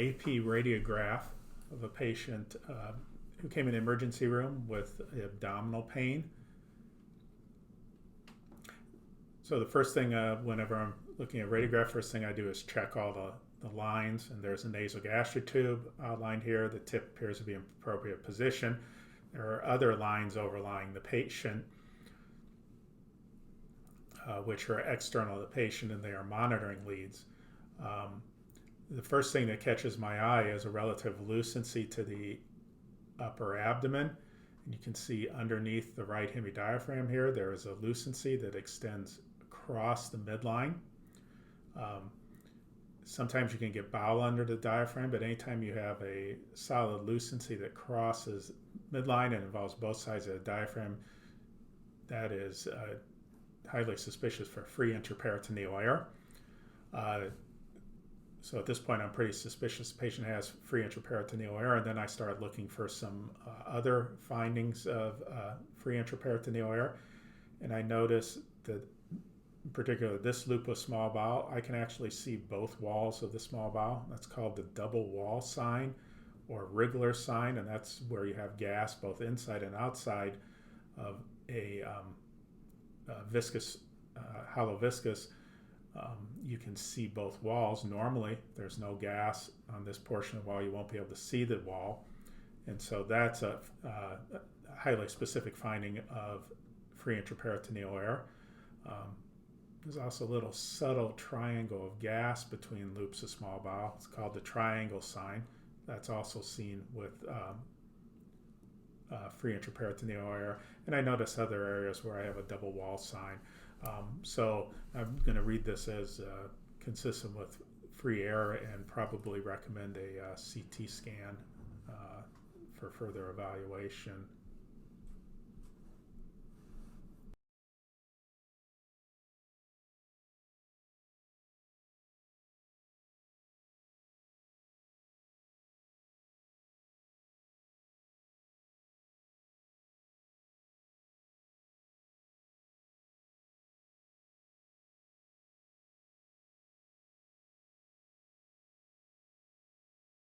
AP radiograph of a patient who came in the emergency room with abdominal pain. So the first thing, whenever I'm looking at radiograph, first thing I do is check all the lines, and there's a nasogastric tube outlined here. The tip appears to be in appropriate position. There are other lines overlying the patient, which are external to the patient, and they are monitoring leads. The first thing that catches my eye is a relative lucency to the upper abdomen. And you can see underneath the right hemidiaphragm here, there is a lucency that extends across the midline. Sometimes you can get bowel under the diaphragm, but anytime you have a solid lucency that crosses midline and involves both sides of the diaphragm, that is highly suspicious for free intraperitoneal air. So at this point, I'm pretty suspicious the patient has free intraperitoneal air, and then I start looking for some other findings of free intraperitoneal air, and I notice that in particular this loop of small bowel, I can actually see both walls of the small bowel. That's called the double wall sign or wriggler sign, and that's where you have gas both inside and outside of a viscous, hollow viscous. You can see both walls. Normally, there's no gas on this portion of the wall. You won't be able to see the wall. And so that's a highly specific finding of free intraperitoneal air. There's also a little subtle triangle of gas between loops of small bowel. It's called the triangle sign. That's also seen with free intraperitoneal air. And I notice other areas where I have a double wall sign. So I'm going to read this as consistent with free air and probably recommend a CT scan for further evaluation.